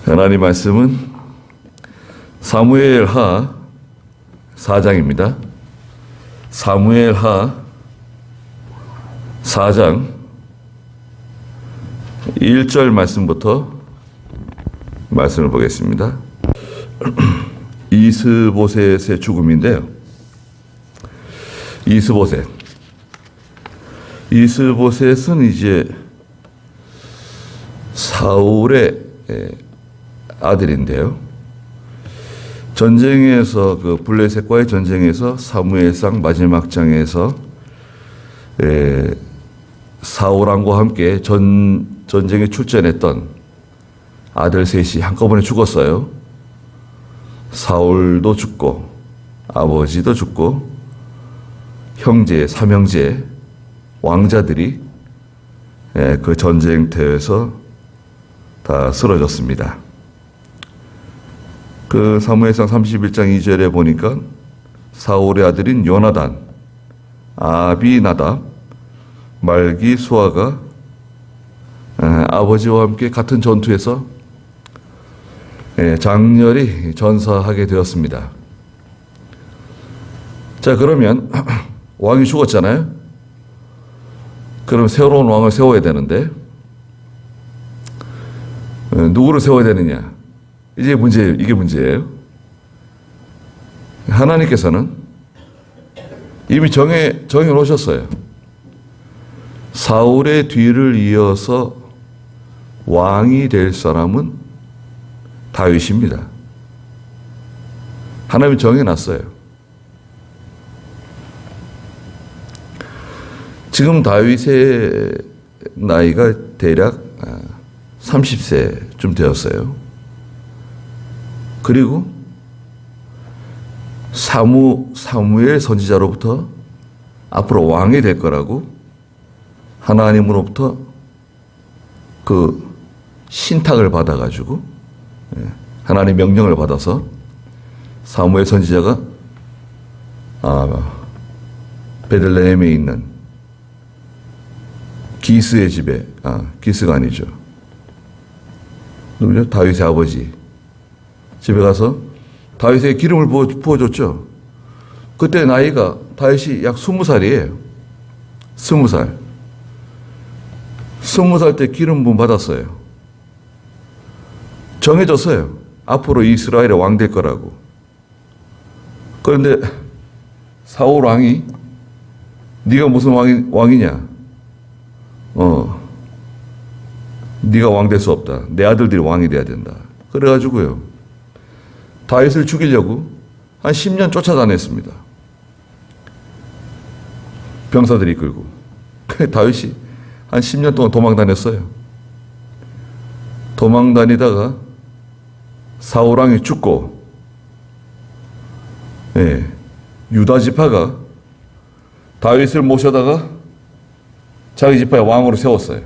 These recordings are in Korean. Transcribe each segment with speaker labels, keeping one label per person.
Speaker 1: 하나님 말씀은 사무엘하 4장입니다. 사무엘하 4장 1절 말씀부터 말씀을 보겠습니다. 이스보셋의 죽음인데요. 이스보셋은 이제 사울의 아들인데요. 전쟁에서 그 블레셋과의 전쟁에서 사무엘상 마지막 장에서 사울왕과 함께 전쟁에 출전했던 아들 셋이 한꺼번에 죽었어요. 사울도 죽고 아버지도 죽고 형제, 삼형제, 왕자들이 그 전쟁터에서 다 쓰러졌습니다. 그 사무엘상 31장 2절에 보니까 사울의 아들인 요나단, 아비나답, 말기수아가 아버지와 함께 같은 전투에서 장렬히 전사하게 되었습니다. 자, 그러면 왕이 죽었잖아요. 그럼 새로운 왕을 세워야 되는데 누구를 세워야 되느냐? 이게 문제예요. 하나님께서는 이미 정해 놓으셨어요. 사울의 뒤를 이어서 왕이 될 사람은 다윗입니다. 하나님이 정해놨어요. 지금 다윗의 나이가 대략 30세쯤 되었어요. 그리고 사무엘 선지자로부터 앞으로 왕이 될 거라고 하나님으로부터 그 신탁을 받아가지고 하나님 명령을 받아서 사무엘 선지자가 베들레헴에 있는 기스의 집에 기스가 아니죠. 누구죠? 다윗의 아버지 집에 가서 다윗의 기름을 부어줬죠. 그때 나이가 다윗이 약 20살이에요. 20살. 20살 때 기름 부음 받았어요. 정해졌어요. 앞으로 이스라엘의 왕 될 거라고. 그런데 사울 왕이 네가 무슨 왕이냐? 네가 왕 될 수 없다. 내 아들들이 왕이 돼야 된다. 그래가지고요. 다윗을 죽이려고 한 10년 쫓아다녔습니다. 병사들이 이끌고. 다윗이 한 10년 동안 도망다녔어요. 도망다니다가 사울왕이 죽고 유다 지파가 다윗을 모셔다가 자기 지파의 왕으로 세웠어요.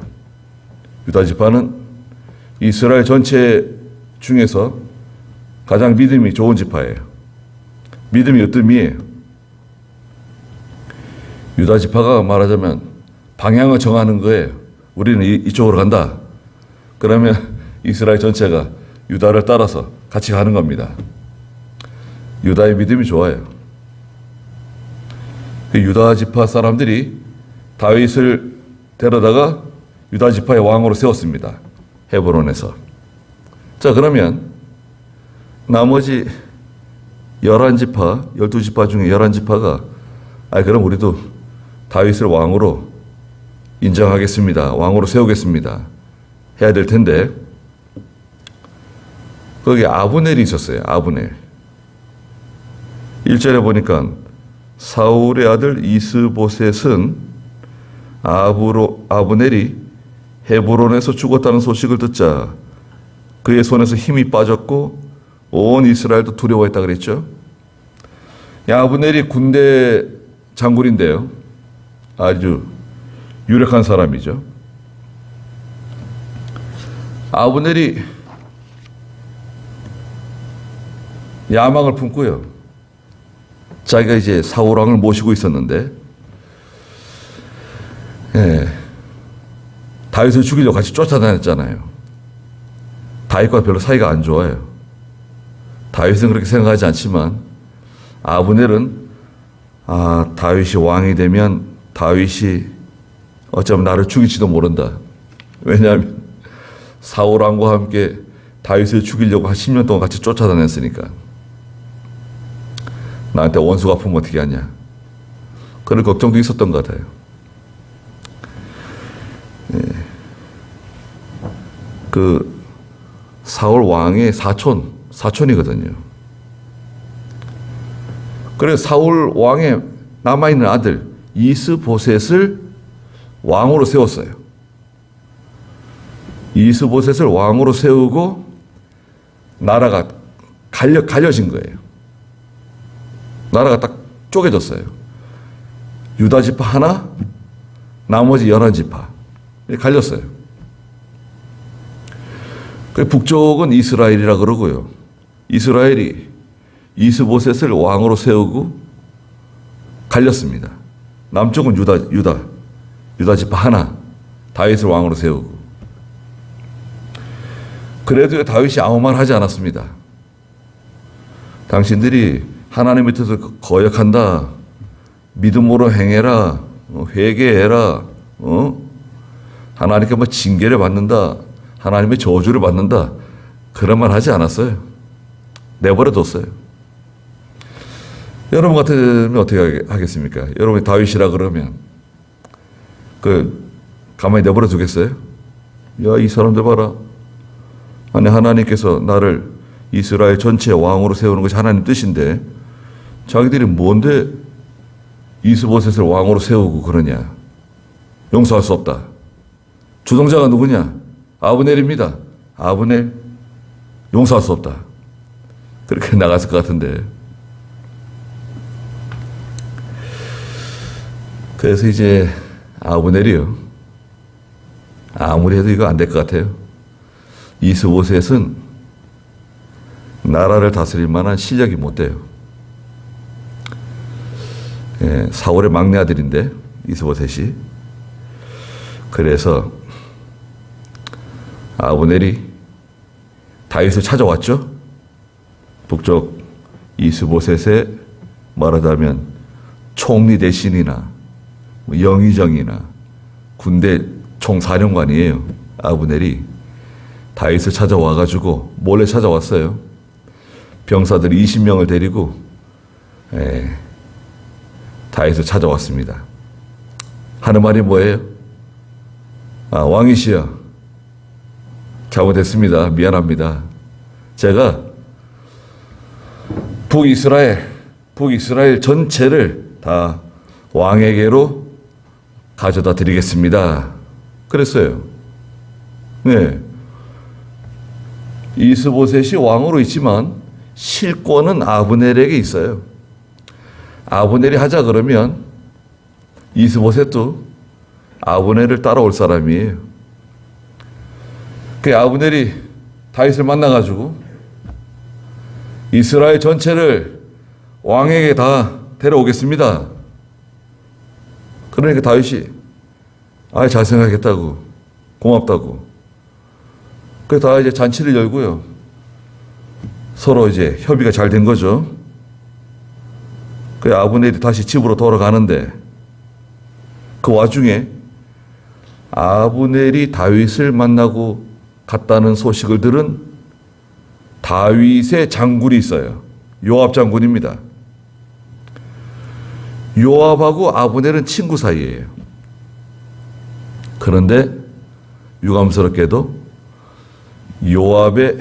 Speaker 1: 유다 지파는 이스라엘 전체 중에서 가장 믿음이 좋은 지파예요. 믿음이 으뜸이에요. 유다 지파가 말하자면 방향을 정하는 거예요. 우리는 이쪽으로 간다. 그러면 이스라엘 전체가 유다를 따라서 같이 가는 겁니다. 유다의 믿음이 좋아요. 그 유다 지파 사람들이 다윗을 데려다가 유다 지파의 왕으로 세웠습니다. 헤브론에서. 자, 그러면 나머지 11지파, 12지파 중에 11지파가 그럼 우리도 다윗을 왕으로 인정하겠습니다. 왕으로 세우겠습니다. 해야 될 텐데 거기 아브넬이 있었어요. 아브넬. 1절에 보니까 사울의 아들 이스보셋은 아브넬이 헤브론에서 죽었다는 소식을 듣자 그의 손에서 힘이 빠졌고 온 이스라엘도 두려워했다 그랬죠. 아브넬이 군대 장군인데요. 아주 유력한 사람이죠. 아브넬이 야망을 품고요. 자기가 이제 사울왕을 모시고 있었는데 다윗을 죽이려고 같이 쫓아다녔잖아요. 다윗과 별로 사이가 안 좋아요. 다윗은 그렇게 생각하지 않지만 아브넬은 다윗이 왕이 되면 다윗이 어쩌면 나를 죽일지도 모른다. 왜냐하면 사울 왕과 함께 다윗을 죽이려고 한 10년 동안 같이 쫓아다녔으니까. 나한테 원수가 아프면 어떻게 하냐. 그런 걱정도 있었던 것 같아요. 그 사울 왕의 사촌이거든요. 그래서 사울 왕의 남아있는 아들 이스보셋을 왕으로 세웠어요. 이스보셋을 왕으로 세우고 나라가 갈려진 거예요. 나라가 딱 쪼개졌어요. 유다 지파 하나, 나머지 11지파 이렇게 갈렸어요. 북쪽은 이스라엘이라 그러고요. 이스라엘이 이스보셋을 왕으로 세우고 갈렸습니다. 남쪽은 유다 지파 하나, 다윗을 왕으로 세우고. 그래도 다윗이 아무 말 하지 않았습니다. 당신들이 하나님 밑에서 거역한다. 믿음으로 행해라. 회개해라. 하나님께 징계를 받는다. 하나님의 저주를 받는다. 그런 말 하지 않았어요. 내버려 뒀어요. 여러분 같으면 어떻게 하겠습니까? 여러분이 다윗이라 그러면 가만히 내버려 두겠어요? 야, 이 사람들 봐라. 아니, 하나님께서 나를 이스라엘 전체 왕으로 세우는 것이 하나님 뜻인데 자기들이 뭔데 이스보셋을 왕으로 세우고 그러냐. 용서할 수 없다. 주동자가 누구냐? 아브넬입니다. 아브넬 용서할 수 없다. 그렇게 나갔을 것 같은데. 그래서 이제 아브넬이요. 아무리 해도 이거 안 될 것 같아요. 이스보셋은 나라를 다스릴 만한 실력이 못 돼요. 사울의 막내 아들인데 이스보셋이. 그래서 아브넬이 다윗을 찾아왔죠. 북쪽 이스보셋의 말하자면 총리 대신이나 영의정이나 군대 총사령관이에요. 아브넬이 다윗을 찾아와가지고 몰래 찾아왔어요. 병사들 20명을 데리고 다윗을 찾아왔습니다. 하는 말이 뭐예요? 왕이시여, 잘못했습니다. 미안합니다. 제가 북이스라엘 전체를 다 왕에게로 가져다 드리겠습니다. 그랬어요. 네. 이스보셋이 왕으로 있지만 실권은 아브넬에게 있어요. 아브넬이 하자 그러면 이스보셋도 아브넬을 따라올 사람이에요. 그 아브넬이 다윗을 만나가지고 이스라엘 전체를 왕에게 다 데려오겠습니다. 그러니까 다윗이 잘 생각했다고, 고맙다고. 그래서 다 이제 잔치를 열고요. 서로 이제 협의가 잘 된 거죠. 그 아브넬이 다시 집으로 돌아가는데 그 와중에 아브넬이 다윗을 만나고 갔다는 소식을 들은 다윗의 장군이 있어요. 요압 장군입니다. 요압하고 아브넬은 친구 사이예요. 그런데 유감스럽게도 요압의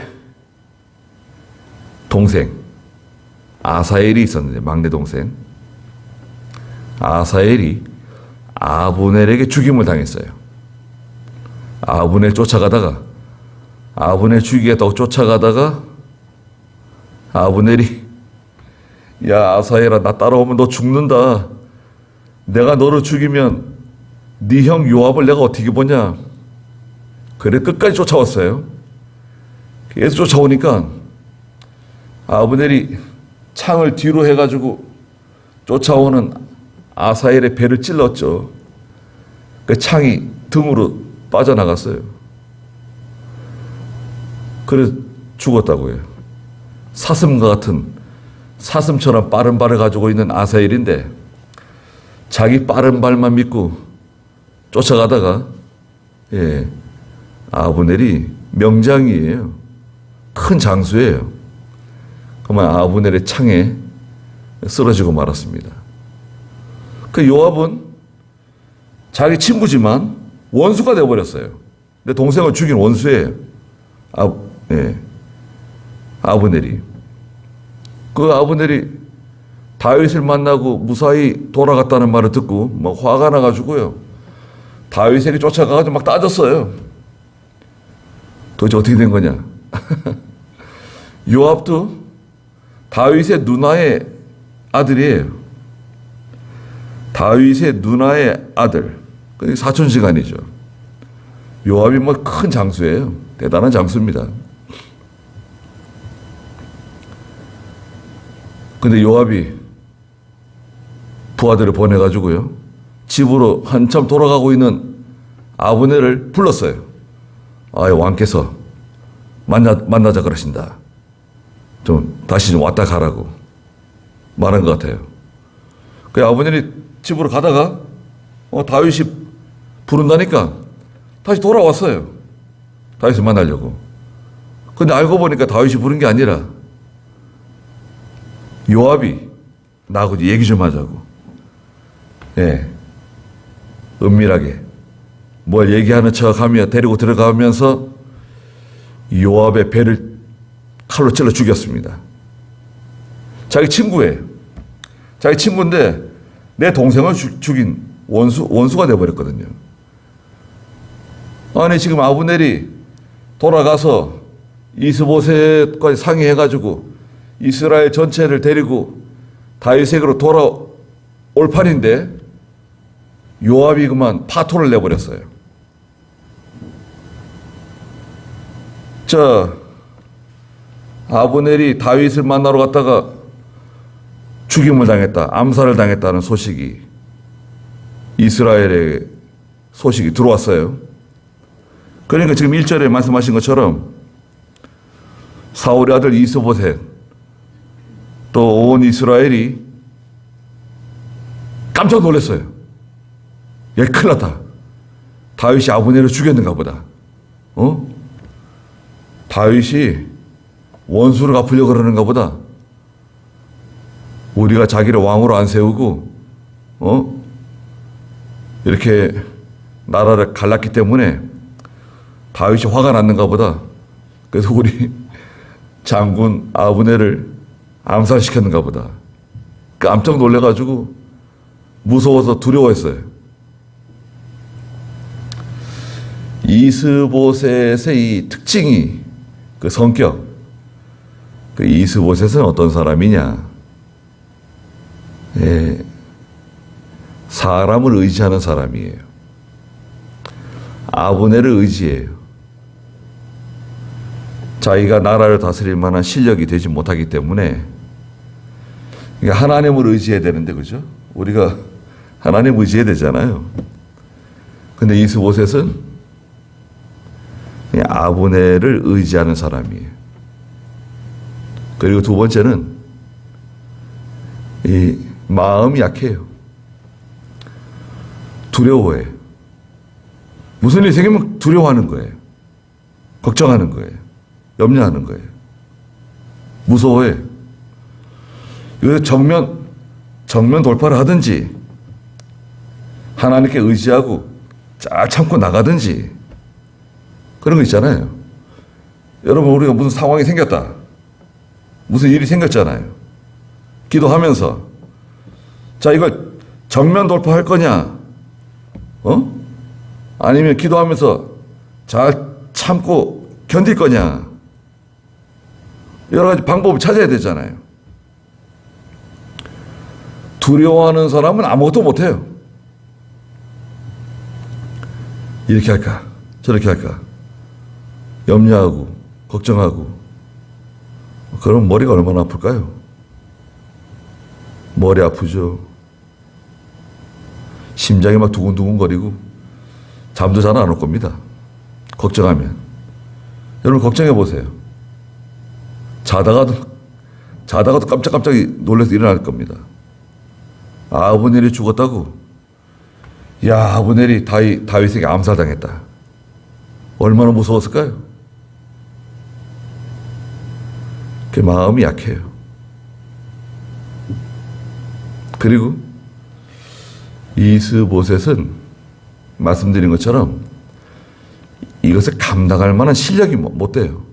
Speaker 1: 동생 아사엘이 있었는데, 막내 동생 아사엘이 아브넬에게 죽임을 당했어요. 아브넬 죽이겠다고 쫓아가다가 아브넬이 야, 아사엘아, 나 따라오면 너 죽는다. 내가 너를 죽이면 네 형 요압을 내가 어떻게 보냐. 그래 끝까지 쫓아왔어요. 계속 쫓아오니까 아브넬이 창을 뒤로 해가지고 쫓아오는 아사엘의 배를 찔렀죠. 그 창이 등으로 빠져나갔어요. 그래 죽었다고요. 사슴과 같은, 사슴처럼 빠른 발을 가지고 있는 아사엘인데 자기 빠른 발만 믿고 쫓아가다가 아브넬이 명장이에요. 큰 장수예요. 그러면 아브넬의 창에 쓰러지고 말았습니다. 그 요압은 자기 친구지만 원수가 되어버렸어요. 근데 동생을 죽인 원수예요. 아브넬이. 그 아브넬이 다윗을 만나고 무사히 돌아갔다는 말을 듣고 막 화가 나가지고요. 다윗에게 쫓아가가지고 막 따졌어요. 도대체 어떻게 된 거냐. 요압도 다윗의 누나의 아들이에요. 다윗의 누나의 아들. 사촌지간이죠. 요압이 뭐 큰 장수예요. 대단한 장수입니다. 근데 요압이 부하들을 보내가지고요. 집으로 한참 돌아가고 있는 아브넬을 불렀어요. 왕께서 만나자 그러신다. 좀 다시 좀 왔다 가라고 말한 것 같아요. 그 아브넬이 집으로 가다가 다윗이 부른다니까 다시 돌아왔어요. 다윗을 만나려고. 근데 알고 보니까 다윗이 부른 게 아니라 요압이 나하고 얘기 좀 하자고. 은밀하게 뭘 얘기하는 척하며 데리고 들어가면서 요압의 배를 칼로 찔러 죽였습니다. 자기 친구예요. 자기 친구인데 내 동생을 죽인 원수가 되어버렸거든요. 아니 지금 아브넬이 돌아가서 이스보셋과 상의해가지고 이스라엘 전체를 데리고 다윗에게로 돌아올 판인데 요압이 그만 파토를 내버렸어요. 아브넬이 다윗을 만나러 갔다가 죽임을 당했다, 암살을 당했다는 소식이 이스라엘에 소식이 들어왔어요. 그러니까 지금 1절에 말씀하신 것처럼 사울의 아들 이스보셋 또 온 이스라엘이 깜짝 놀랐어요. 야, 큰일 났다. 다윗이 아브넬을 죽였는가 보다. 다윗이 원수를 갚으려고 그러는가 보다. 우리가 자기를 왕으로 안 세우고 이렇게 나라를 갈랐기 때문에 다윗이 화가 났는가 보다. 그래서 우리 장군 아브넬을 암살시켰는가 보다. 깜짝 놀래가지고 무서워서 두려워했어요. 이스보셋의 이 특징이 그 성격. 그 이스보셋은 어떤 사람이냐? 사람을 의지하는 사람이에요. 아브넬을 의지해요. 자기가 나라를 다스릴 만한 실력이 되지 못하기 때문에 하나님을 의지해야 되는데, 그죠? 우리가 하나님 의지해야 되잖아요. 근데 이스보셋은 아브넬을 의지하는 사람이에요. 그리고 두 번째는 이 마음이 약해요. 두려워해요. 무슨 일이 생기면 두려워하는 거예요. 걱정하는 거예요. 염려하는 거예요. 무서워해. 그래서 정면 돌파를 하든지 하나님께 의지하고 잘 참고 나가든지 그런 거 있잖아요. 여러분, 우리가 무슨 상황이 생겼다. 무슨 일이 생겼잖아요. 기도하면서 자, 이걸 정면 돌파할 거냐? 아니면 기도하면서 잘 참고 견딜 거냐? 여러 가지 방법을 찾아야 되잖아요. 두려워하는 사람은 아무것도 못해요. 이렇게 할까? 저렇게 할까? 염려하고 걱정하고 그럼 머리가 얼마나 아플까요? 머리 아프죠. 심장이 막 두근두근거리고 잠도 잘 안 올 겁니다. 걱정하면. 여러분 걱정해 보세요. 자다가도 깜짝깜짝 놀라서 일어날 겁니다. 아브넬이 죽었다고? 야, 아브넬이 다윗에게 암살당했다. 얼마나 무서웠을까요? 그 마음이 약해요. 그리고 이스보셋은 말씀드린 것처럼 이것을 감당할 만한 실력이 못 돼요.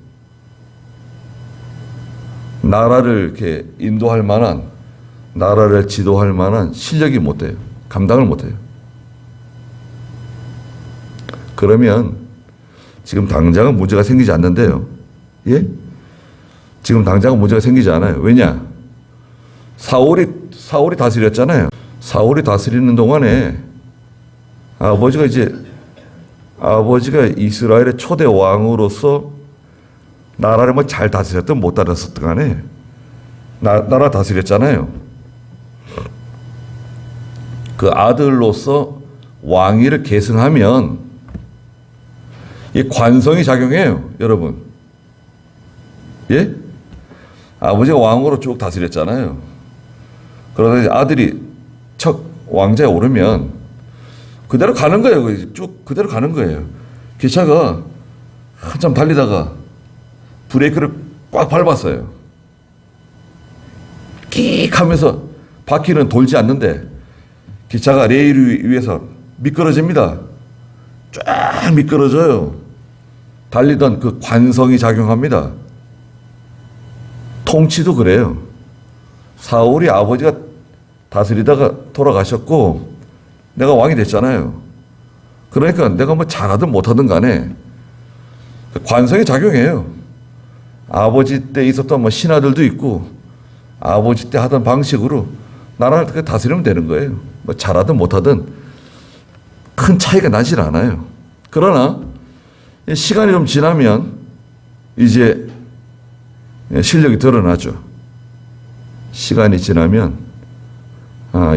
Speaker 1: 나라를 이렇게 인도할 만한, 나라를 지도할 만한 실력이 못 돼요. 감당을 못 해요. 그러면 지금 당장은 문제가 생기지 않는데요. 예? 지금 당장은 문제가 생기지 않아요. 왜냐? 사울이 다스렸잖아요. 사울이 다스리는 동안에 아버지가 이스라엘의 초대 왕으로서 나라를 뭐 잘 다스렸든 못 다스렸든 간에 나라 다스렸잖아요. 그 아들로서 왕위를 계승하면 이 관성이 작용해요, 여러분. 예? 아버지가 왕으로 쭉 다스렸잖아요. 그러다 이제 아들이 첫 왕자에 오르면 그대로 가는 거예요. 쭉 그대로 가는 거예요. 기차가 한참 달리다가 브레이크를 꽉 밟았어요. 끽 하면서 바퀴는 돌지 않는데 기차가 레일 위에서 미끄러집니다. 쫙 미끄러져요. 달리던 그 관성이 작용합니다. 통치도 그래요. 사울이 아버지가 다스리다가 돌아가셨고 내가 왕이 됐잖아요. 그러니까 내가 뭐 잘하든 못하든 간에 관성이 작용해요. 아버지 때 있었던 뭐 신하들도 있고 아버지 때 하던 방식으로 나라를 다스리면 되는 거예요. 뭐 잘하든 못하든 큰 차이가 나질 않아요. 그러나 시간이 좀 지나면 이제 실력이 드러나죠. 시간이 지나면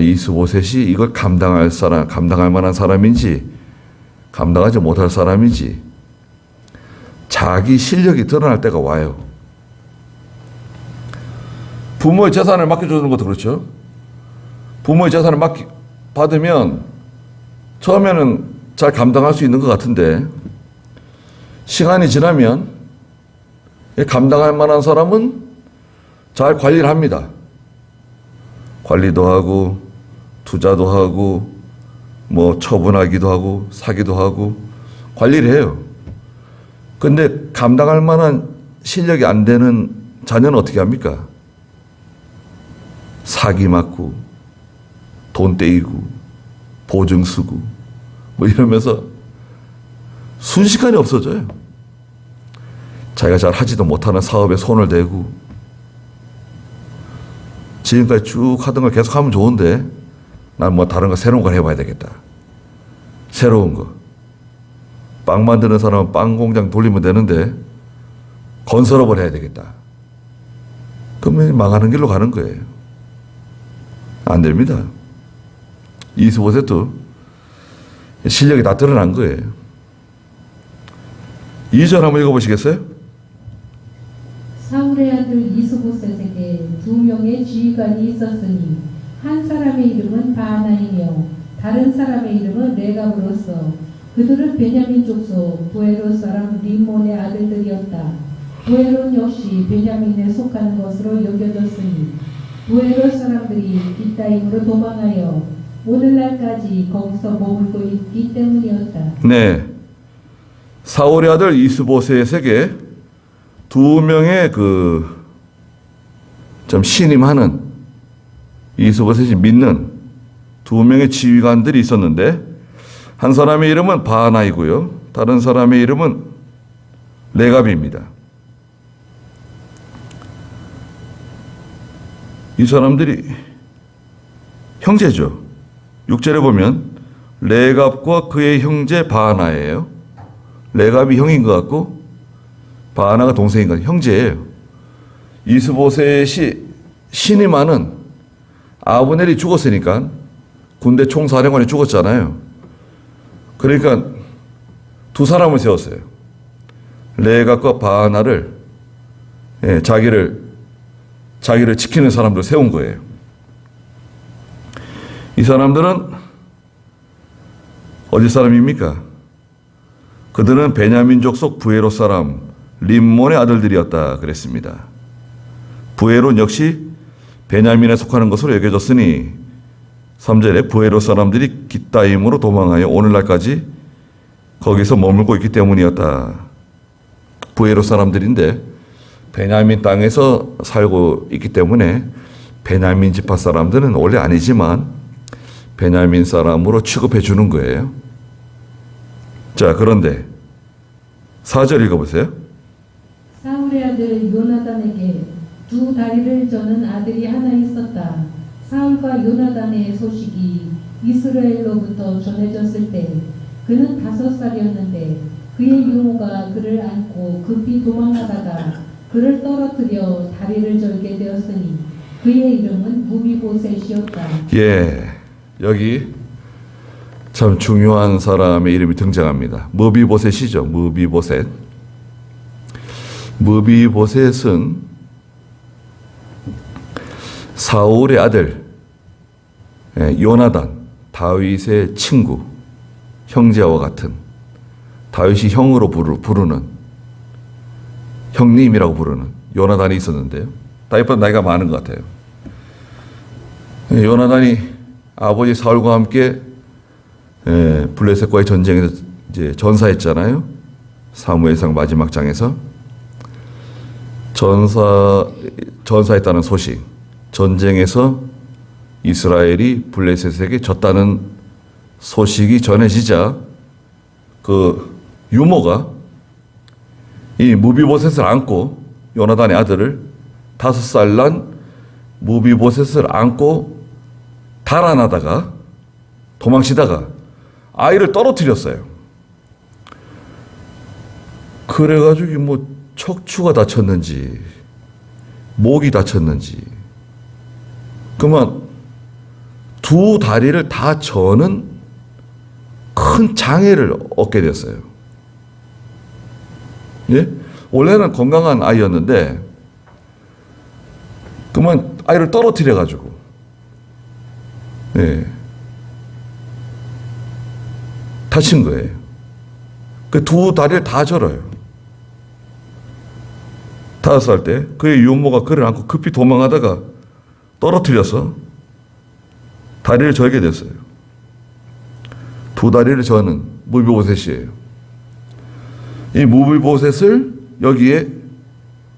Speaker 1: 이스보셋이 이걸 감당할 만한 사람인지 감당하지 못할 사람인지 자기 실력이 드러날 때가 와요. 부모의 재산을 맡겨주는 것도 그렇죠. 부모의 재산을 받으면 처음에는 잘 감당할 수 있는 것 같은데 시간이 지나면 감당할 만한 사람은 잘 관리를 합니다. 관리도 하고 투자도 하고 뭐 처분하기도 하고 사기도 하고 관리를 해요. 근데 감당할 만한 실력이 안 되는 자녀는 어떻게 합니까? 사기 맞고 돈 떼이고 보증 쓰고 뭐 이러면서 순식간에 없어져요. 자기가 잘 하지도 못하는 사업에 손을 대고 지금까지 쭉 하던 걸 계속 하면 좋은데 난 뭐 다른 거 새로운 걸 해봐야 되겠다. 새로운 거. 빵 만드는 사람은 빵 공장 돌리면 되는데 건설업을 해야 되겠다. 그러면 망하는 길로 가는 거예요. 안 됩니다. 이스보셋도 실력이 다 드러난 거예요. 2절 한번 읽어보시겠어요?
Speaker 2: 사울의 아들 이스보셋에게 2명의 지휘관이 있었으니 한 사람의 이름은 바하나이며 다른 사람의 이름은 레갑으로서 그들은 베냐민 족속 부에롯 사람 림몬의 아들들이었다. 부에롯 역시 베냐민에 속하는 것으로 여겨졌으니 부에롯 사람들이 깃다임으로 도망하여 오늘날까지 거기서 머물고 있기 때문이었다.
Speaker 1: 네, 사울의 아들 이스보셋에게 2명의 좀 신임하는 이스보셋이 믿는 2명의 지휘관들이 있었는데 한 사람의 이름은 바하나이고요. 다른 사람의 이름은 레갑입니다. 이 사람들이 형제죠. 6절에 보면 레갑과 그의 형제 바하나예요. 레갑이 형인 것 같고 바하나가 동생인 것 같아요. 형제예요. 이스보셋이 신임하는 아브넬이 죽었으니까 군대 총사령관이 죽었잖아요. 그러니까 2 사람을 세웠어요. 레갑과 바하나를 예, 자기를 지키는 사람들 세운 거예요. 이 사람들은 어디 사람입니까? 그들은 베냐민 족속 부에롯 사람 림몬의 아들들이었다 그랬습니다. 부에롯 역시 베냐민에 속하는 것으로 여겨졌으니 3절에 부에롯 사람들이 깃다임으로 도망하여 오늘날까지 거기서 머물고 있기 때문이었다. 부에롯 사람들인데 베냐민 땅에서 살고 있기 때문에 베냐민 지파 사람들은 원래 아니지만 베냐민 사람으로 취급해 주는 거예요. 자, 그런데 4절 읽어보세요.
Speaker 2: 사울의 아들 요나단에게 두 다리를 저는 아들이 하나 있었다. 사울과 요나단의 소식이 이스라엘로부터 전해졌을 때 그는 5살이었는데 그의 유모가 그를 안고 급히 도망가다가 그를 떨어뜨려 다리를 절게 되었으니 그의 이름은 무비보셋이었다.
Speaker 1: 예, 여기 참 중요한 사람의 이름이 등장합니다. 무비보셋이죠. 무비보셋. 무비보셋은 사울의 아들 요나단, 다윗의 친구, 형제와 같은, 다윗이 형으로 부르는, 형님이라고 부르는 요나단이 있었는데요. 다윗보다 나이가 많은 것 같아요. 요나단이 아버지 사울과 함께 블레셋과의 전쟁에서 이제 전사했잖아요. 사무엘상 마지막 장에서 전사했다는 소식, 전쟁에서 이스라엘이 블레셋에게 졌다는 소식이 전해지자 그 유모가 이 무비보셋을 안고, 요나단의 아들을 5살 난 무비보셋을 안고 달아나다가 도망치다가 아이를 떨어뜨렸어요. 그래가지고 뭐 척추가 다쳤는지 목이 다쳤는지 그만 두 다리를 다 저는 큰 장애를 얻게 됐어요. 예? 원래는 건강한 아이였는데 그만 아이를 떨어뜨려 가지고 예. 다친 거예요. 그 두 다리를 다 절어요. 5살 때 그의 유모가 그를 안고 급히 도망하다가 떨어뜨려서 다리를 절게 됐어요. 두 다리를 저는 무비보셋이에요. 이 무비보셋을 여기에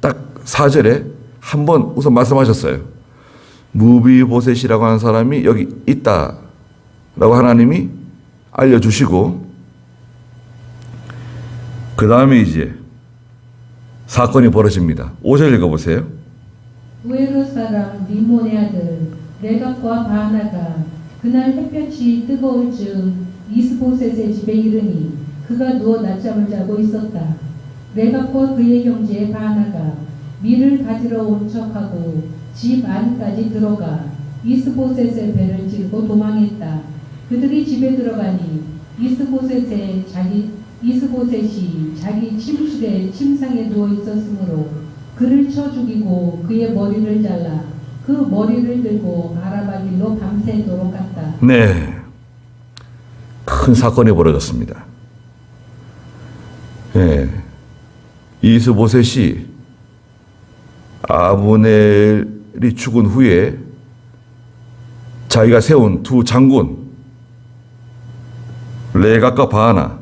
Speaker 1: 딱 4절에 한번 우선 말씀하셨어요. 무비보셋이라고 하는 사람이 여기 있다라고 하나님이 알려주시고 그 다음에 이제 사건이 벌어집니다. 5절 읽어보세요.
Speaker 2: 부에롯 사람 림몬의 아들 레갑과 바하나가 그날 햇볕이 뜨거울 즈음 이스보셋의 집에 이르니 그가 누워 낮잠을 자고 있었다. 레갑과 그의 형제 바하나가 밀을 가지러 온 척하고 집 안까지 들어가 이스보셋의 배를 찌르고 도망했다. 그들이 집에 들어가니 이스보셋이 자기 침실에 침상에 누워 있었으므로 그를 쳐 죽이고 그의 머리를 잘라 그 머리를 들고 아라바길로 밤새도록 갔다.
Speaker 1: 네, 큰 사건이 벌어졌습니다. 네, 이스보셋이 아브넬이 죽은 후에 자기가 세운 두 장군 레갑과 바하나,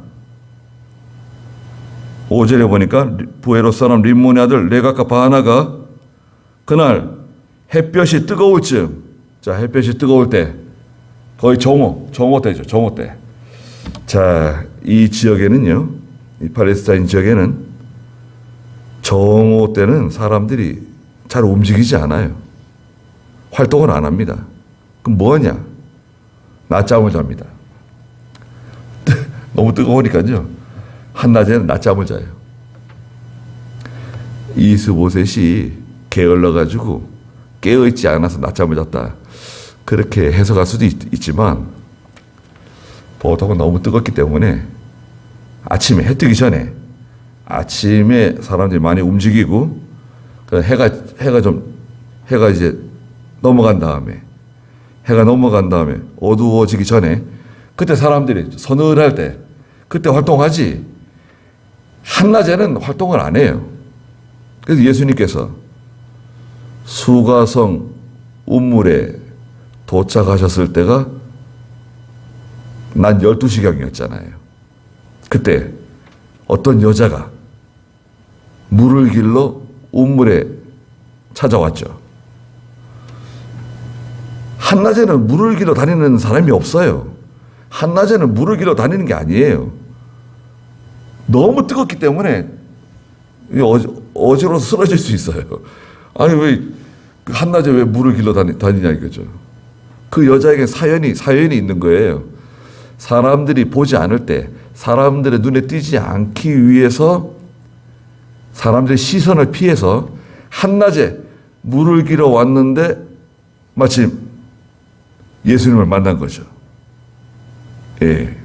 Speaker 1: 5절에 보니까 부에롯 사람 림몬의 아들 레갑과 바하나가 그날 햇볕이 뜨거울 즈음, 자, 햇볕이 뜨거울 때, 거의 정오 때죠, 정오 때. 자, 이 지역에는요, 이 팔레스타인 지역에는 정오 때는 사람들이 잘 움직이지 않아요. 활동을 안 합니다. 그럼 뭐 하냐? 낮잠을 잡니다. 너무 뜨거우니까요. 한낮에는 낮잠을 자요. 이스보셋이 게을러가지고 깨어있지 않아서 낮잠을 잤다. 그렇게 해석할 수도 있지만 보통은 너무 뜨겁기 때문에 아침에 해 뜨기 전에 아침에 사람들이 많이 움직이고 그 해가 이제 넘어간 다음에, 해가 넘어간 다음에 어두워지기 전에, 그때 사람들이 서늘할 때 그때 활동하지, 한낮에는 활동을 안 해요. 그래서 예수님께서 수가성 운물에 도착하셨을 때가 낮 12시경이었잖아요. 그때 어떤 여자가 물을 길러 운물에 찾아왔죠. 한낮에는 물을 길러 다니는 사람이 없어요. 한낮에는 물을 길러 다니는 게 아니에요. 너무 뜨겁기 때문에 어지러워서 쓰러질 수 있어요. 아니 왜 한낮에 왜 물을 길러 다니냐 이거죠. 그 여자에게 사연이 있는 거예요. 사람들이 보지 않을 때, 사람들의 눈에 띄지 않기 위해서, 사람들의 시선을 피해서 한낮에 물을 길어 왔는데 마침 예수님을 만난 거죠. 예.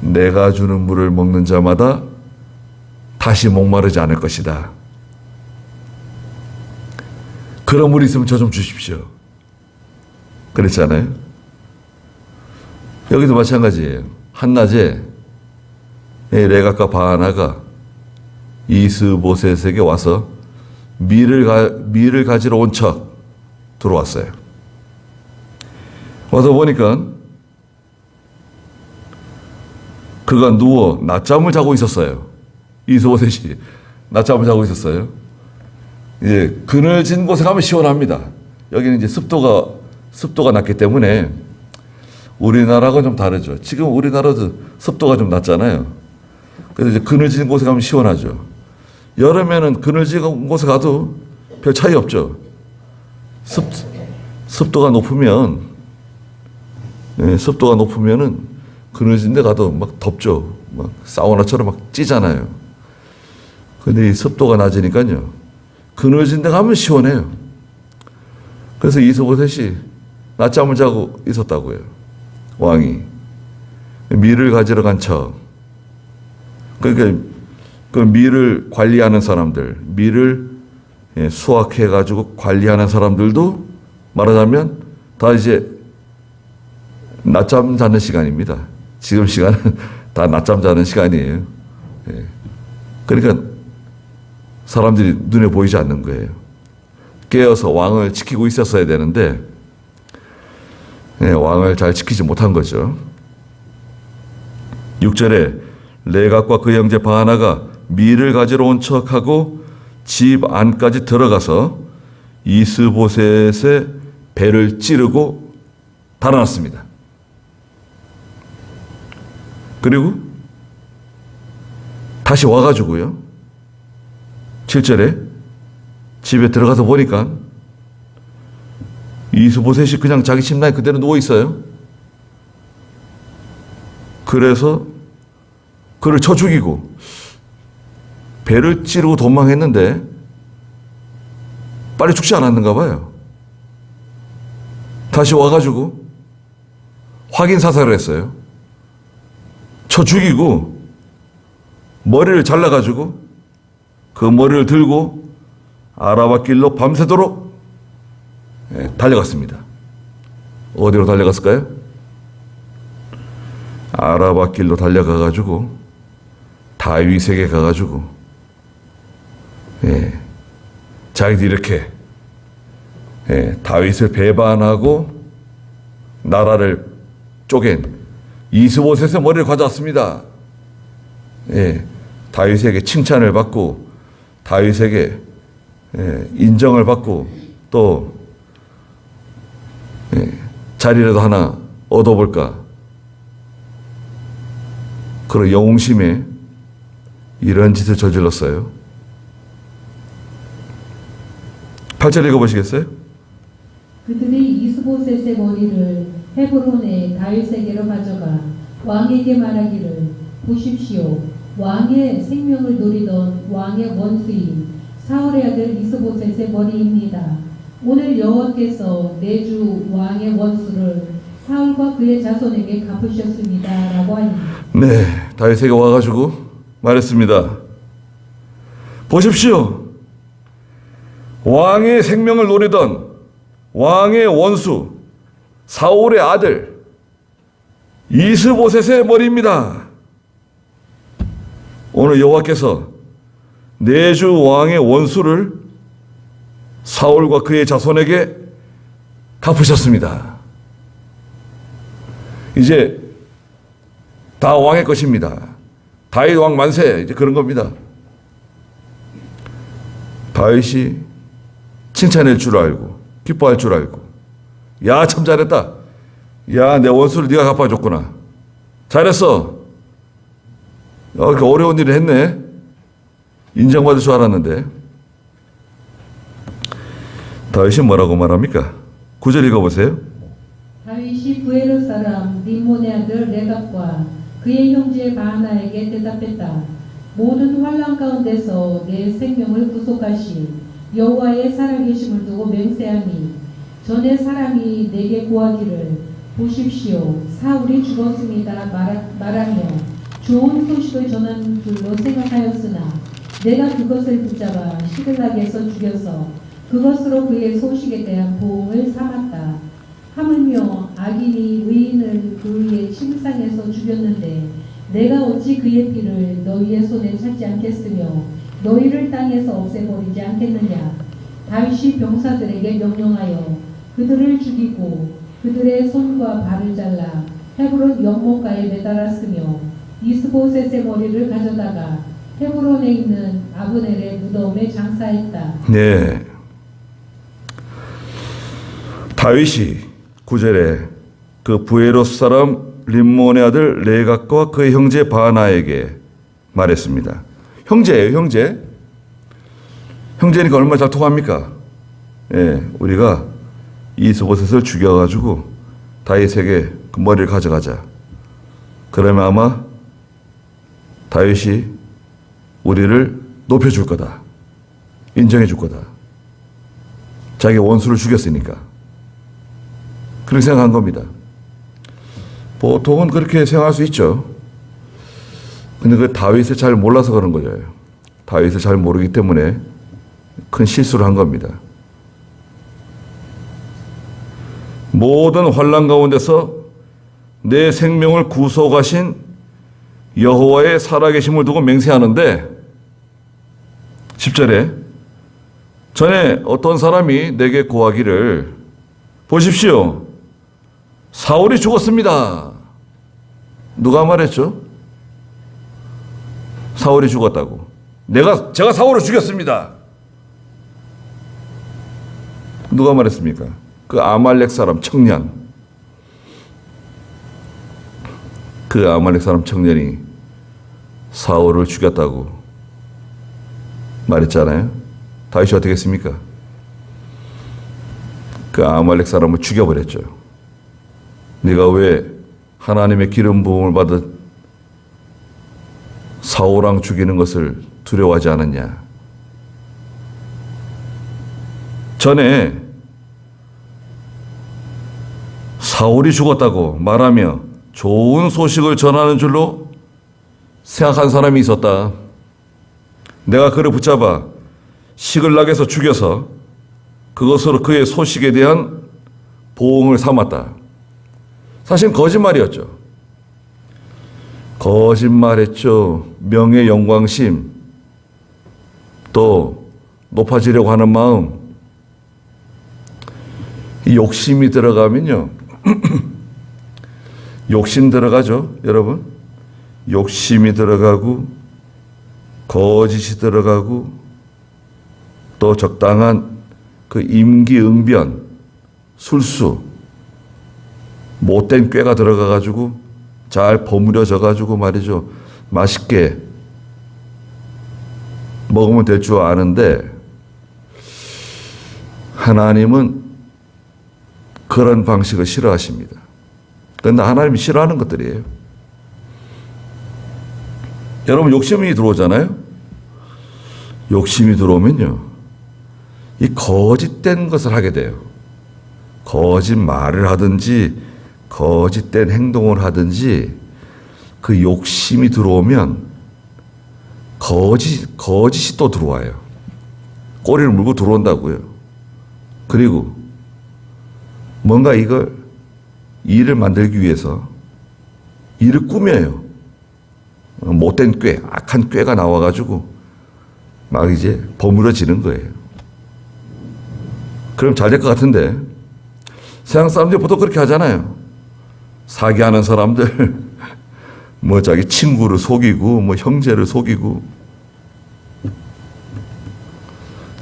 Speaker 1: 내가 주는 물을 먹는 자마다 다시 목마르지 않을 것이다. 그런 물이 있으면 저 좀 주십시오. 그랬잖아요. 여기도 마찬가지예요. 한낮에 레갑과 바하나가 이스보셋에게 와서 밀을 가지러 온 척 들어왔어요. 와서 보니까 그가 누워 낮잠을 자고 있었어요. 이스보셋이 낮잠을 자고 있었어요. 이제 그늘진 곳에 가면 시원합니다. 여기는 이제 습도가 낮기 때문에 우리나라가 좀 다르죠. 지금 우리나라도 습도가 좀 낮잖아요. 그래서 이제 그늘진 곳에 가면 시원하죠. 여름에는 그늘진 곳에 가도 별 차이 없죠. 습도가 높으면은 그늘진 데 가도 막 덥죠. 막 사우나처럼 막 찌잖아요. 근데 이 습도가 낮으니까요. 그늘진 데 가면 시원해요. 그래서 이스보셋이 낮잠을 자고 있었다고요. 왕이. 밀을 가지러 간 척. 그러니까 그 밀을 관리하는 사람들, 밀을 수확해가지고 관리하는 사람들도 말하자면 다 이제 낮잠 자는 시간입니다. 지금 시간은 다 낮잠 자는 시간이에요. 그러니까 사람들이 눈에 보이지 않는 거예요. 깨어서 왕을 지키고 있었어야 되는데 왕을 잘 지키지 못한 거죠. 6절에 레갑과 그 형제 바하나가 밀을 가지러 온 척하고 집 안까지 들어가서 이스보셋의 배를 찌르고 달아났습니다. 그리고 다시 와가지고요. 7절에 집에 들어가서 보니까 이스보셋이 그냥 자기 침낭에 그대로 누워 있어요. 그래서 그를 쳐 죽이고 배를 찌르고 도망했는데 빨리 죽지 않았는가 봐요. 다시 와가지고 확인 사살을 했어요. 쳐 죽이고 머리를 잘라가지고 그 머리를 들고 아라바 길로 밤새도록 달려갔습니다. 어디로 달려갔을까요? 아라바 길로 달려가가지고 다윗에게 가가지고 자기들이 이렇게 다윗을 배반하고 나라를 쪼갠 이스보셋의 머리를 가져왔습니다. 다윗에게 칭찬을 받고 다윗에게 인정을 받고 또 자리라도 하나 얻어볼까 그런 영웅심에 이런 짓을 저질렀어요. 8절 읽어보시겠어요?
Speaker 2: 그들이 이스보셋의 머리를 헤브론의 다윗에게로 가져가 왕에게 말하기를 보십시오. 왕의 생명을 노리던 왕의 원수인 사울의 아들 이스보셋의 머리입니다. 오늘 여호와께서 내 주 왕의 원수를 사울과 그의 자손에게 갚으셨습니다. 라고 하니
Speaker 1: 다윗에게 와가지고 말했습니다. 보십시오. 왕의 생명을 노리던 왕의 원수 사울의 아들 이스보셋의 머리입니다. 오늘 여호와께서 내주 왕의 원수를 사울과 그의 자손에게 갚으셨습니다. 이제 다 왕의 것입니다. 다윗 왕 만세, 이제 그런 겁니다. 다윗이 칭찬할 줄 알고 기뻐할 줄 알고, 야 참 잘했다, 야 내 원수를 네가 갚아줬구나, 잘했어, 이렇게 어려운 일을 했네, 인정받을 줄 알았는데. 다윗이 뭐라고 말합니까? 9절 읽어보세요.
Speaker 2: 다윗이 부에르 사람 림몬의 아들 레갑과 그의 형제 바하나에게 대답했다. 모든 환난 가운데서 내 생명을 구속하신 여호와의 살아계심을 두고 맹세하니 전에 사람이 내게 고하기를 보십시오 사울이 죽었습니다 말하며 좋은 소식을 전한 줄로 생각하였으나 내가 그것을 붙잡아 시글락에서 죽여서 그것으로 그의 소식에 대한 보응을 삼았다. 하물며 악인이 의인을 그의 침상에서 죽였는데 내가 어찌 그의 피를 너희의 손에 찾지 않겠으며 너희를 땅에서 없애버리지 않겠느냐. 다윗이 병사들에게 명령하여 그들을 죽이고 그들의 손과 발을 잘라 헤브론 연못가에 매달았으며 이스보셋의 머리를 가져다가 헤브론에 있는 아브넬의 무덤에 장사했다.
Speaker 1: 네. 다윗이 9절에 그 부에로스 사람 림몬의 아들 레갑과 그의 형제 바하나에게 말했습니다. 형제예요, 형제. 형제니까 얼마나 잘 통합니까? 예, 우리가 이스보셋을 죽여가지고 다윗에게 그 머리를 가져가자. 그러면 아마 다윗이 우리를 높여줄 거다, 인정해 줄 거다. 자기 원수를 죽였으니까. 그렇게 생각한 겁니다. 보통은 그렇게 생각할 수 있죠. 근데 그 다윗을 잘 몰라서 그런 거예요. 다윗을 잘 모르기 때문에 큰 실수를 한 겁니다. 모든 환난 가운데서 내 생명을 구속하신 여호와의 살아계심을 두고 맹세하는데 10절에 전에 어떤 사람이 내게 고하기를 보십시오 사울이 죽었습니다. 누가 말했죠? 사울이 죽었다고. 제가 사울을 죽였습니다. 누가 말했습니까? 그 아말렉 사람 청년. 그 아말렉 사람 청년이 사울을 죽였다고 말했잖아요. 다윗이 어떻게 했습니까? 그 아말렉 사람을 죽여버렸죠. 네가 왜 하나님의 기름 부음을 받은 사울왕 죽이는 것을 두려워하지 않았냐? 전에 사울이 죽었다고 말하며 좋은 소식을 전하는 줄로 생각한 사람이 있었다. 내가 그를 붙잡아 시글락에서 죽여서 그것으로 그의 소식에 대한 보응을 삼았다. 사실 거짓말이었죠. 거짓말했죠. 명예, 영광심, 또 높아지려고 하는 마음, 이 욕심이 들어가면요. 욕심 들어가죠, 여러분. 욕심이 들어가고 거짓이 들어가고 또 적당한 그 임기응변, 술수, 못된 꾀가 들어가가지고 잘 버무려져가지고 말이죠. 맛있게 먹으면 될 줄 아는데 하나님은 그런 방식을 싫어하십니다. 그런데 하나님이 싫어하는 것들이에요. 여러분 욕심이 들어오잖아요. 욕심이 들어오면요. 이 거짓된 것을 하게 돼요. 거짓말을 하든지 거짓된 행동을 하든지 그 욕심이 들어오면 거짓이 또 들어와요. 꼬리를 물고 들어온다고요. 그리고 뭔가 이걸 일을 만들기 위해서 일을 꾸며요. 못된 꾀, 악한 꾀가 나와가지고 막 이제 버무려지는 거예요. 그럼 잘 될 것 같은데 세상 사람들이 보통 그렇게 하잖아요. 사기하는 사람들 뭐 자기 친구를 속이고 뭐 형제를 속이고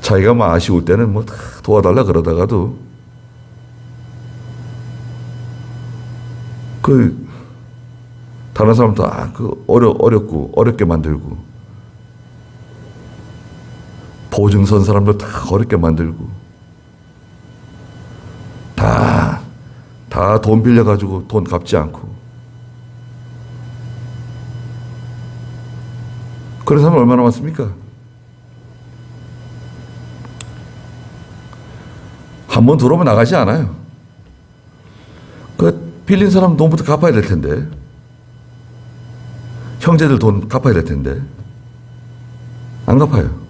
Speaker 1: 자기가 뭐 아쉬울 때는 뭐 다 도와달라 그러다가도 그 다른 사람도 어렵고 어렵게 만들고 보증 선 사람도 다 어렵게 만들고 다 돈 빌려가지고 돈 갚지 않고 그런 사람 얼마나 많습니까? 한 번 들어오면 나가지 않아요. 그 빌린 사람 돈부터 갚아야 될 텐데 형제들 돈 갚아야 될 텐데 안 갚아요.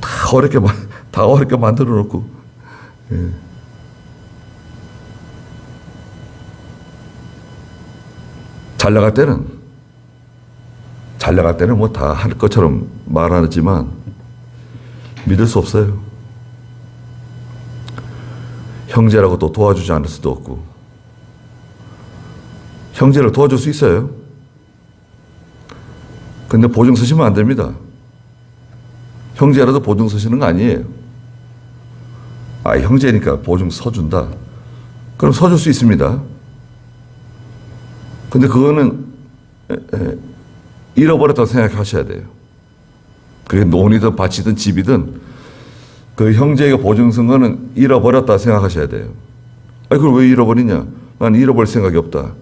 Speaker 1: 다 어렵게 만들어 놓고 예. 잘 나갈 때는 뭐 다 할 것처럼 말하지만 믿을 수 없어요. 형제라고 또 도와주지 않을 수도 없고 형제를 도와줄 수 있어요. 근데 보증 서시면 안 됩니다. 형제라도 보증 서시는 거 아니에요. 아, 형제니까 보증 서준다. 그럼 서줄 수 있습니다. 근데 그거는 잃어버렸다고 생각하셔야 돼요. 그게 논이든 밭이든 집이든 그 형제가 보증 쓴 거는 잃어버렸다 생각하셔야 돼요. 아니, 그걸 왜 잃어버리냐? 난 잃어버릴 생각이 없다.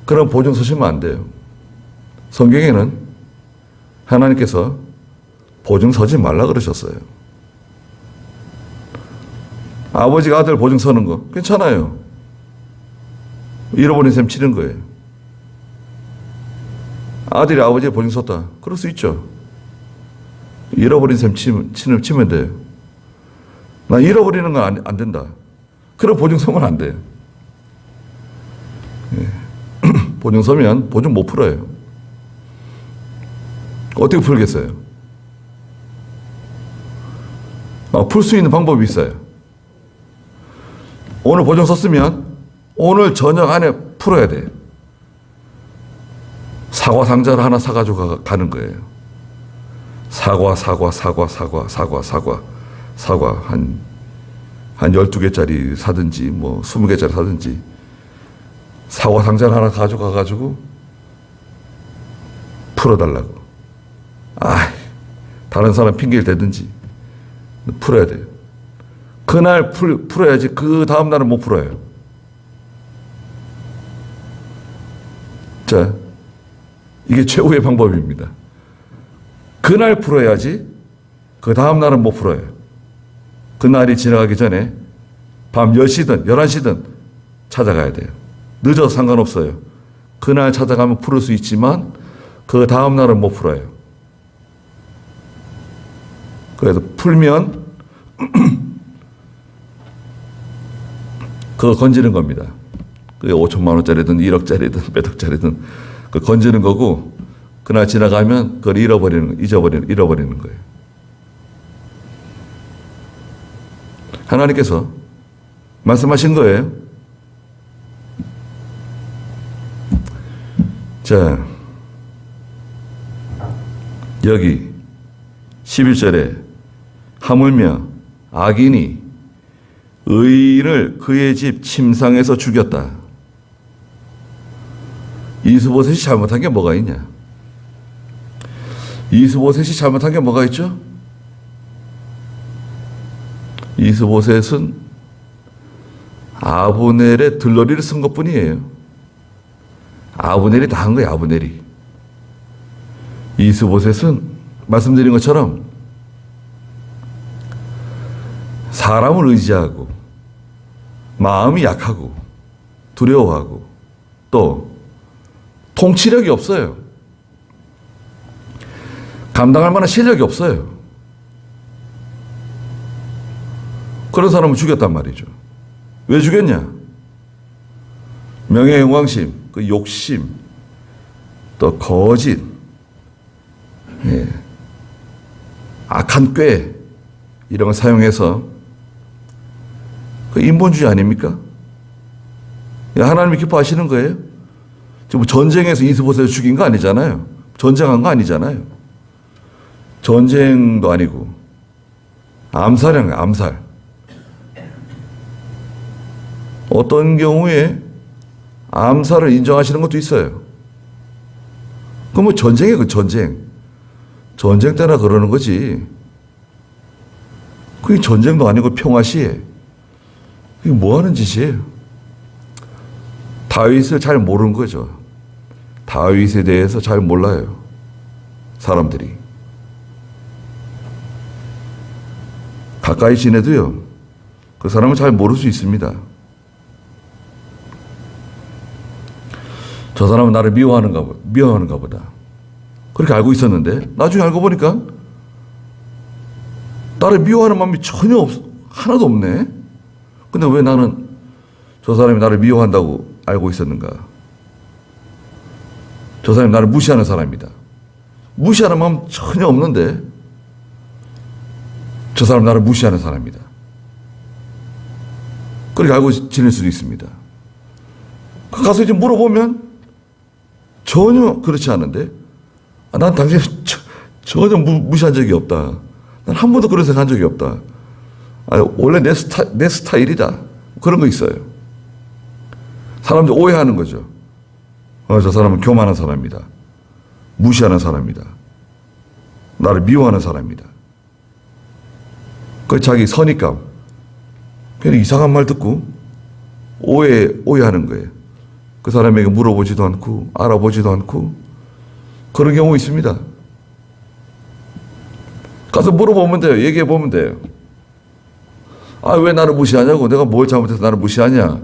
Speaker 1: 그럼 보증 서시면 안 돼요. 성경에는 하나님께서 보증 서지 말라 그러셨어요. 아버지가 아들 보증 서는 거 괜찮아요. 잃어버린 셈 치는 거예요. 아들이 아버지의 보증 섰다. 그럴 수 있죠. 잃어버린 셈 치면 돼요. 나 잃어버리는 건 안 된다. 그럼 보증 서면 안 돼요. 예. 보증 서면 보증 못 풀어요. 어떻게 풀겠어요? 풀 수 있는 방법이 있어요. 오늘 보증 썼으면 오늘 저녁 안에 풀어야 돼요. 사과 상자를 하나 사가지고 가는 거예요. 사과 한 12개짜리 사든지 뭐 20개짜리 사든지 사과 상자를 하나 가져가가지고 풀어달라고. 다른 사람 핑계를 대든지 풀어야 돼요. 그날 풀어야지 그 다음날은 못 풀어요. 자, 이게 최후의 방법입니다. 그날 풀어야지 그 다음날은 못 풀어요. 그날이 지나가기 전에 밤 10시든 11시든 찾아가야 돼요. 늦어도 상관없어요. 그날 찾아가면 풀을 수 있지만 그 다음날은 못 풀어요. 그래서 풀면 그거 건지는 겁니다. 그게 5천만 원짜리든 1억짜리든 몇 억짜리든 그 건지는 거고 그날 지나가면 그걸 잃어버리는 거예요. 하나님께서 말씀하신 거예요. 자, 여기 11절에 하물며 악인이 의인을 그의 집 침상에서 죽였다. 이스보셋이 잘못한 게 뭐가 있냐? 이스보셋이 잘못한 게 뭐가 있죠? 이스보셋은 아브넬의 들러리를 쓴 것뿐이에요. 아브넬이 다 한 거예요. 아브넬이. 이스보셋은 말씀드린 것처럼 사람을 의지하고 마음이 약하고 두려워하고 또 통치력이 없어요. 감당할 만한 실력이 없어요. 그런 사람을 죽였단 말이죠. 왜 죽였냐? 명예영광심, 그 욕심, 또 거짓, 예. 악한 꾀 이런 걸 사용해서 그 인본주의 아닙니까? 하나님이 기뻐하시는 거예요? 지금 전쟁에서 이스보셋을 죽인 거 아니잖아요. 전쟁한 거 아니잖아요. 전쟁도 아니고 암살한 거예요. 암살. 어떤 경우에 암살을 인정하시는 것도 있어요. 그럼 뭐 전쟁이에요. 그 전쟁. 전쟁 때나 그러는 거지. 그게 전쟁도 아니고 평화시에. 이게 뭐 하는 짓이에요? 다윗을 잘 모르는 거죠. 다윗에 대해서 잘 몰라요. 사람들이. 가까이 지내도요. 그 사람은 잘 모를 수 있습니다. 저 사람은 나를 미워하는가 보다. 그렇게 알고 있었는데 나중에 알고 보니까 나를 미워하는 마음이 전혀 하나도 없네. 근데 왜 나는 저 사람이 나를 미워한다고 알고 있었는가? 저 사람이 나를 무시하는 사람이다. 무시하는 마음 전혀 없는데 저 사람 나를 무시하는 사람이다. 그렇게 알고 지낼 수도 있습니다. 가서 이제 물어보면 전혀 그렇지 않은데 난 당신을 전혀 무시한 적이 없다. 난 한 번도 그런 생각 한 적이 없다. 원래 내 스타일이다. 그런 거 있어요. 사람들 오해하는 거죠. 저 사람은 교만한 사람이다. 무시하는 사람이다. 나를 미워하는 사람이다. 그 자기 선입감. 그냥 이상한 말 듣고 오해하는 거예요. 그 사람에게 물어보지도 않고 알아보지도 않고 그런 경우 있습니다. 가서 물어보면 돼요. 얘기해 보면 돼요. 왜 나를 무시하냐고. 내가 뭘 잘못해서 나를 무시하냐.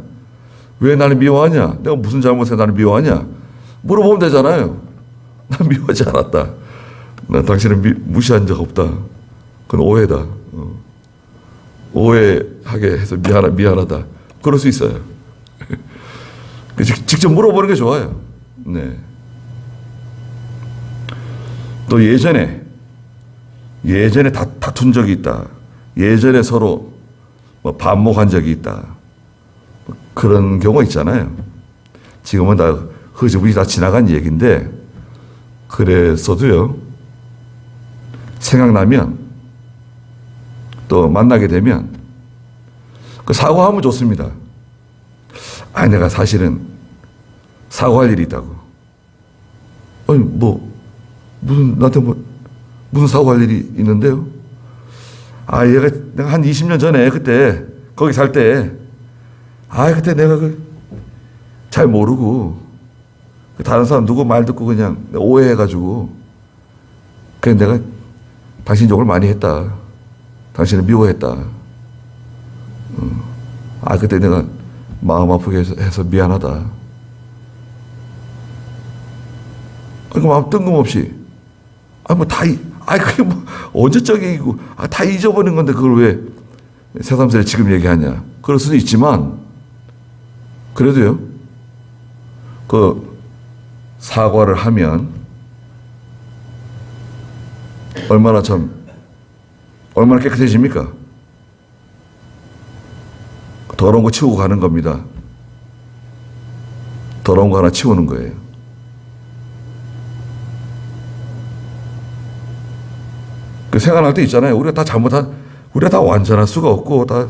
Speaker 1: 왜 나를 미워하냐. 내가 무슨 잘못해서 나를 미워하냐. 물어보면 되잖아요. 난 미워하지 않았다. 난 당신을 무시한 적 없다. 그건 오해다. 오해하게 해서 미안하다. 그럴 수 있어요. 직접 물어보는 게 좋아요. 네. 또 예전에 다툰 적이 있다. 예전에 서로 반목한 적이 있다. 그런 경우가 있잖아요. 지금은 다 흐지부지 다 지나간 얘기인데 그래서도요. 생각나면 또 만나게 되면 그 사과하면 좋습니다. 내가 사실은 사과할 일이 있다고. 나한테 무슨 사과할 일이 있는데요? 내가 한 20년 전에 그때 거기 살 때, 그때 내가 잘 모르고 다른 사람 누구 말 듣고 그냥 오해해가지고 그냥 내가 당신 욕을 많이 했다. 당신을 미워했다. 그때 내가 마음 아프게 해서 미안하다. 그럼 뜬금없이 그게 언제적 얘기고 다 잊어버린 건데 그걸 왜 새삼스레 지금 얘기하냐. 그럴 수도 있지만 그래도요. 사과를 하면 얼마나 깨끗해집니까? 더러운 거 치우고 가는 겁니다. 더러운 거 하나 치우는 거예요. 생각날 때 있잖아요. 우리가 다 완전할 수가 없고, 다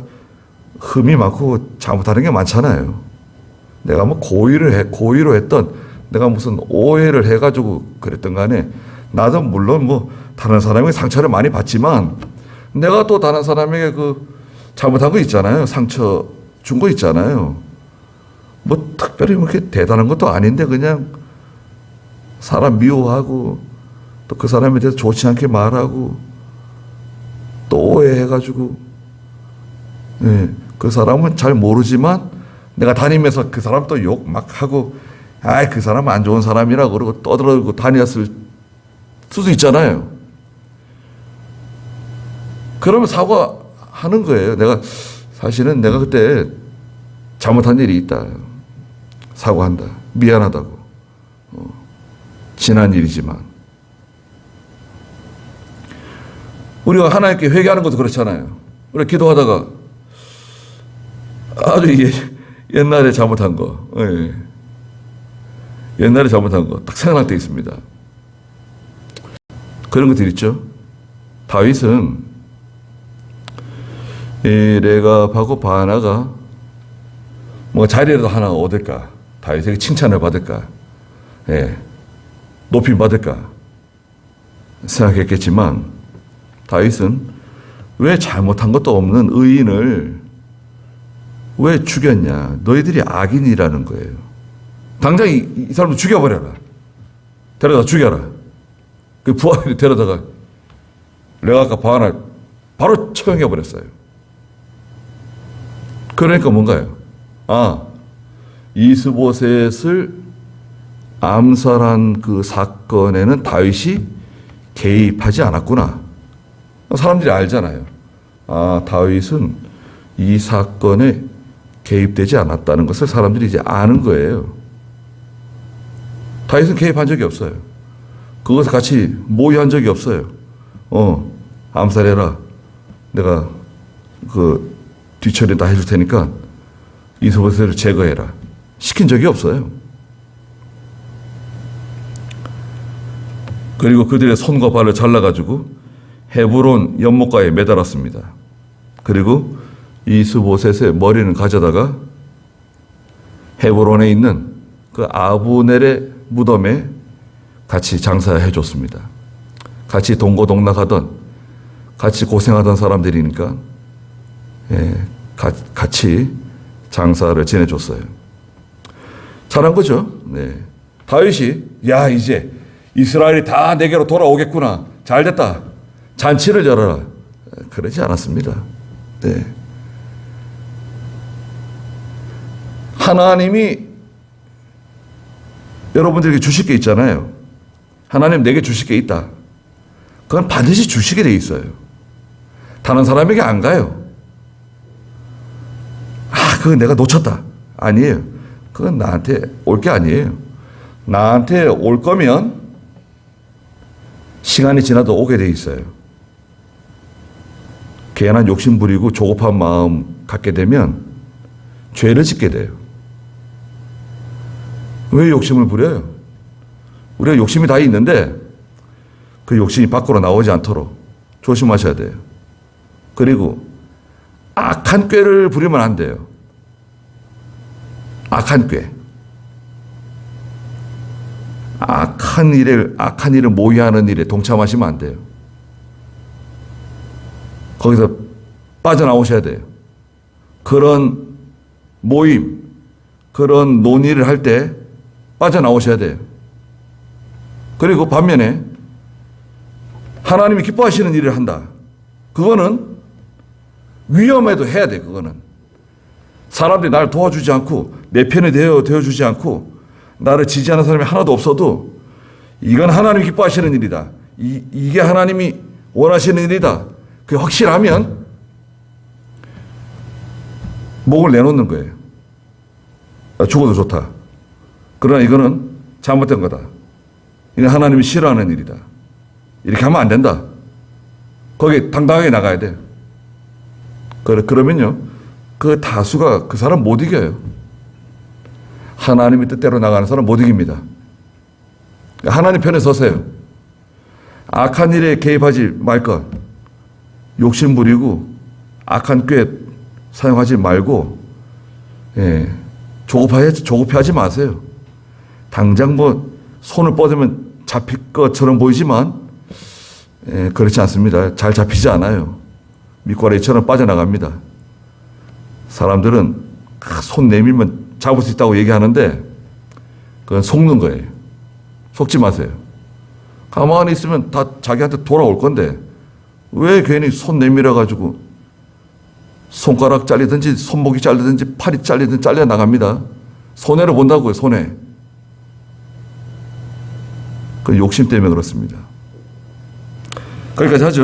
Speaker 1: 흠이 많고, 잘못하는 게 많잖아요. 내가 고의로 했던, 내가 무슨 오해를 해가지고 그랬던 간에, 나도 물론 다른 사람에게 상처를 많이 받지만, 내가 또 다른 사람에게 잘못한 거 있잖아요. 상처 준 거 있잖아요. 특별히 그렇게 대단한 것도 아닌데, 그냥 사람 미워하고, 또 그 사람에 대해서 좋지 않게 말하고, 또 오해해가지고, 그 사람은 잘 모르지만 내가 다니면서 그 사람 또 욕 막 하고, 그 사람은 안 좋은 사람이라고 그러고 떠들고 다녔을 수도 있잖아요. 그러면 사과하면 하는 거예요. 사실은 내가 그때 잘못한 일이 있다. 사과한다. 미안하다고. 지난 일이지만. 우리가 하나님께 회개하는 것도 그렇잖아요. 우리 기도하다가 아주 옛날에 잘못한 거, 예. 옛날에 잘못한 거 딱 생각날 때 있습니다. 그런 것들 있죠. 다윗은 레갑하고 바나가 뭔가 자리라도 하나 얻을까, 다윗에게 칭찬을 받을까, 예. 높임 받을까 생각했겠지만 다윗은 왜 잘못한 것도 없는 의인을 왜 죽였냐? 너희들이 악인이라는 거예요. 당장 이 사람을 죽여버려라. 데려다 죽여라. 그 부하들이 데려다가 레갑과 바나 바로 처형해버렸어요. 그러니까 뭔가요? 이스보셋을 암살한 그 사건에는 다윗이 개입하지 않았구나. 사람들이 알잖아요. 다윗은 이 사건에 개입되지 않았다는 것을 사람들이 이제 아는 거예요. 다윗은 개입한 적이 없어요. 그것을 같이 모의한 적이 없어요. 암살해라. 내가 그 뒤처리 다 해줄 테니까 이스보셋을 제거해라. 시킨 적이 없어요. 그리고 그들의 손과 발을 잘라가지고 헤브론 연못가에 매달았습니다. 그리고 이스보셋의 머리는 가져다가 헤브론에 있는 그 아브넬의 무덤에 같이 장사해 줬습니다. 같이 동고동락하던, 같이 고생하던 사람들이니까 같이 장사를 지내줬어요. 잘한 거죠. 네. 다윗이 이제 이스라엘이 다 내게로 돌아오겠구나. 잘됐다. 잔치를 열어라. 그러지 않았습니다. 네. 하나님이 여러분들에게 주실 게 있잖아요. 하나님 내게 주실 게 있다. 그건 반드시 주시게 돼 있어요. 다른 사람에게 안 가요. 그건 내가 놓쳤다. 아니에요. 그건 나한테 올 게 아니에요. 나한테 올 거면 시간이 지나도 오게 돼 있어요. 괜한 욕심 부리고 조급한 마음 갖게 되면 죄를 짓게 돼요. 왜 욕심을 부려요? 우리가 욕심이 다 있는데 그 욕심이 밖으로 나오지 않도록 조심하셔야 돼요. 그리고 악한 꾀를 부리면 안 돼요. 악한 꾀. 악한 일을 모의하는 일에 동참하시면 안 돼요. 거기서 빠져나오셔야 돼요. 그런 모임, 그런 논의를 할 때 빠져나오셔야 돼요. 그리고 반면에 하나님이 기뻐하시는 일을 한다. 그거는 위험해도 해야 돼. 그거는 사람들이 나를 도와주지 않고 내 편이 되어주지 않고 나를 지지하는 사람이 하나도 없어도 이건 하나님이 기뻐하시는 일이다. 이게 하나님이 원하시는 일이다. 그게 확실하면 목을 내놓는 거예요. 죽어도 좋다. 그러나 이거는 잘못된 거다. 이건 하나님이 싫어하는 일이다. 이렇게 하면 안 된다. 거기에 당당하게 나가야 돼. 그러면요, 그 다수가 그 사람 못 이겨요. 하나님의 뜻대로 나가는 사람 못 이깁니다. 하나님 편에 서세요. 악한 일에 개입하지 말 것. 욕심 부리고 악한 꾀 사용하지 말고 조급해하지 마세요. 당장 손을 뻗으면 잡힐 것처럼 보이지만 그렇지 않습니다. 잘 잡히지 않아요. 밑과레이처럼 빠져나갑니다. 사람들은 손 내밀면 잡을 수 있다고 얘기하는데 그건 속는 거예요. 속지 마세요. 가만히 있으면 다 자기한테 돌아올 건데 왜 괜히 손 내밀어가지고 손가락 잘리든지 손목이 잘리든지 팔이 잘리든지 잘려나갑니다. 손해를 본다고요. 손해. 그 욕심 때문에 그렇습니다. 거기까지 하죠.